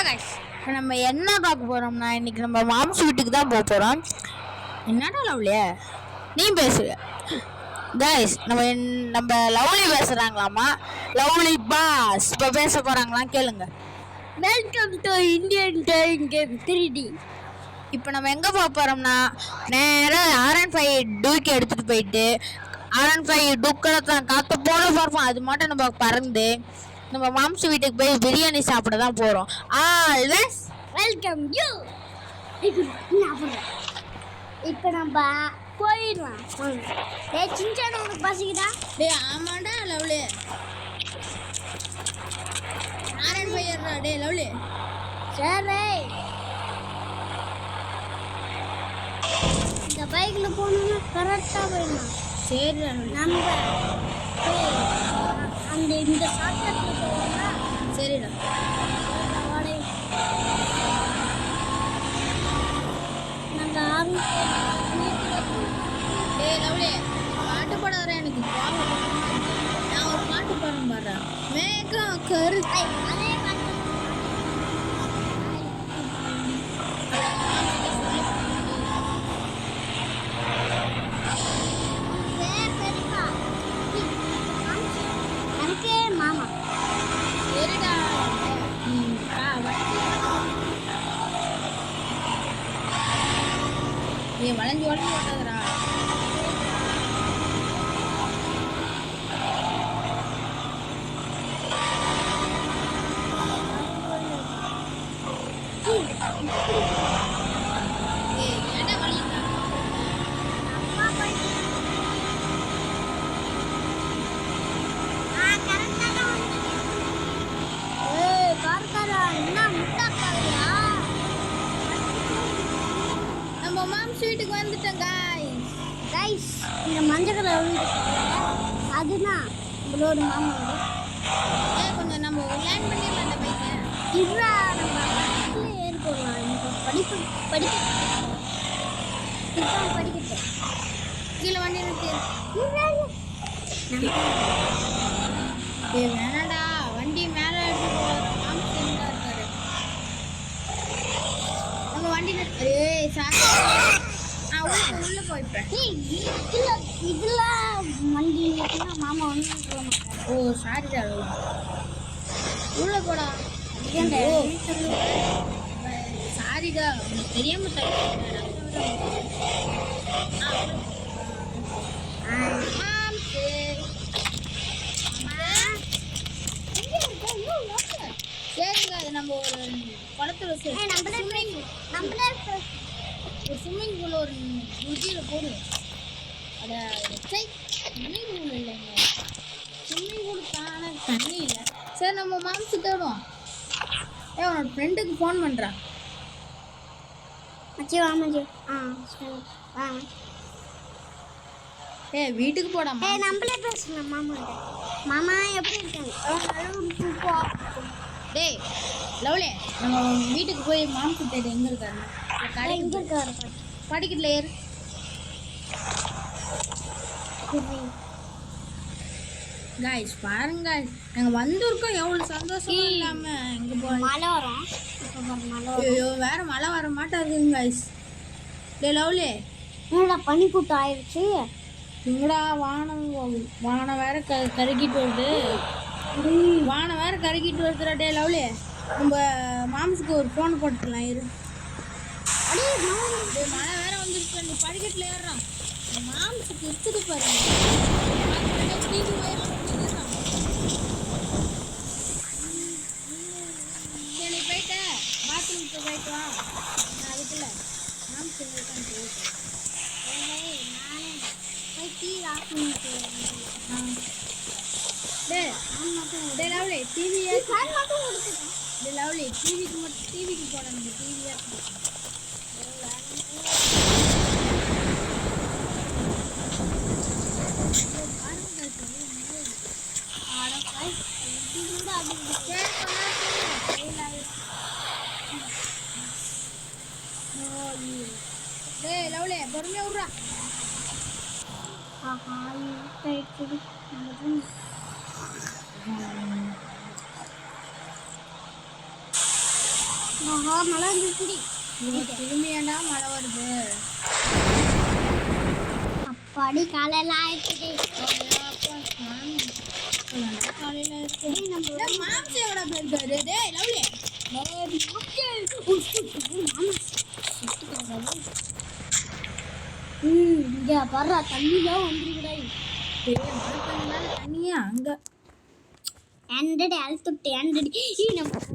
Guys நம்ம என்ன பார்க்க போறோம்னா இன்னைக்கு நம்ம மாம்ஸ் வீட்டுக்கு தான் போக போறோம். என்னடா லவ்லியா நீ பேசுற கைஸ்? நம்ம லவ்லி பேசுறாங்களாமா. லவ்லி பாஸ் இப்போ பேச போறாங்களாம், கேளுங்க. Welcome to Indian driving game 3D. இப்போ நம்ம எங்கே போக போகிறோம்னா நேராக R15 டூக்கி எடுத்துகிட்டு போயிட்டு R15 டூக்கில் தான் காற்று போல பார்ப்போம். அது மட்டும் நம்ம பறந்து நம்ம மாம்ஸ் வீட்டுக்கு போய் பிரியாணி சாப்பிட தான் போகிறோம். Always welcome you. இப்போ நம்ம போயிடலாம். சின்சான் உனக்கு பசிக்குதா? ஆமாண்டா லவ்லி. R15 டே லவ்லி. சரி, இந்த பைக்கில் போகணுன்னா கரெக்டாக போயிடலாம். சரி நம்ம அந்த இந்த ஷார்ட்கட்டில் போகணும்னா சரிடா. நாங்கள் ஆறு டே லவ்லி, பாட்டு பாடாத எனக்கு கோவம். நான் ஒரு பாட்டு பாடுறேன் பாடுறேன். மேகம் கருத்தை அதே பாட்டு. எனக்கே மாமா. சரிடா. நீ வளைஞ்சு வளைஞ்சு ஓட்டாதடா. ஏன்டா வளையுதா? நம்ம மாம்ஸ் வீட்டுக்கு வந்துட்டோம் கைஸ். இந்த மஞ்சள் கலர் அதுதான் நம்மளோட மாமா. கொஞ்சம் நம்ம லேண்ட் பண்ணிடலாம் அந்த பைக்கை. இதுரா நம்ம பஸ்ஸில் ஏறி போடலாம். எனக்கு படிக்கட்டு கீழே வண்டி நிறுத்தி. வேணாடா, வண்டி மேலே எடுத்து போகலாம். மாம்ஸ் எங்கே இருக்காரு? நம்ம வண்டி நிறுத்தி. சார் நான் உள்ளே போய்ப்பேன். இதுல வண்டி மாமா ஒன்றும் சொல்ல மாட்டாரு. ஓ சாரிடா. உள்ள போடா. சாரிடா, உனக்கு தெரியாம சரிங்க. அது நம்ம ஒரு குளத்துல ஒரு ஸ்விம்மிங் பூல் ஒரு உச்சியில் போடுவோம். அதை ஸ்விம்மிங் பூல் இல்லைங்க, ஸ்விம்மிங் பூலுக்கான தண்ணி இல்லை. சரி நம்ம மாம்ஸ் தேடுவோம். உன்னோட ஃப்ரெண்டுக்கு ஃபோன் பண்ணுறான். மச்சி வாமச்சி. வீட்டுக்கு போடாமா? நம்மளே பேசலாம் மாமா. மாமா எப்படி இருக்காங்க? டேய் லவ்லே, நம்ம வீட்டுக்கு போய் மாம்ஸ் தேடி எங்கே இருக்காரு? எங்கே இருக்காரு? படிக்கட்டில் ஏறு. காய்ஸ் பாருங்க, நாங்கள் வந்திருக்கோம். எவ்வளோ சந்தோஷம் இல்லாமல் எங்கே போகிறோம். மழை வரும். ஐயோ வேற மழை வர மாட்டாதுங்க காய்ஸ். டே லவ்லே, என்னடா பனிக்கூட்டம் ஆயிடுச்சு. எங்கடா வானம் வேற கருக்கிட்டு வருது. வானம் வேற கருக்கிட்டு வருதுடா. டே லவ்லே, நம்ம மாம்ஸுக்கு ஒரு ஃபோன் போட்டுக்கலாம் இரு. மழை வேற வந்துருச்சு. நீ படிக்கட்டில் ஏறுறான். மாம்ஸுக்கு இருக்குது பாருங்க. டிவி சரி போயிட்ட பாத்ரூமுக்கு போயிட்டு வா. நான் அதுக்குள்ள மாம்ஸ் இருக்கான்னு போயிட்டேன். டே லவ்லி, டிவிக்கு போடணும். டிவியா டேய் லவ்லி பொறுமையாக விட்றா. ஆஹா மழை வந்துருச்சுடி. திரும்பியாண்டா மழை வருது. அப்பாடி காலையில ஆயிடுச்சுடி. காலையில இருக்கு. மாம்சம் எவ்வளோ போயிருக்காரு? டேய் லவ்லி. இங்க பர்றா தண்ணிலாம் வந்துருக்குடாய். தண்ணியா அங்க ஆண்ட்ராய்டு அழுத்துட்டு ஆண்ட்ராய்டு நம்ம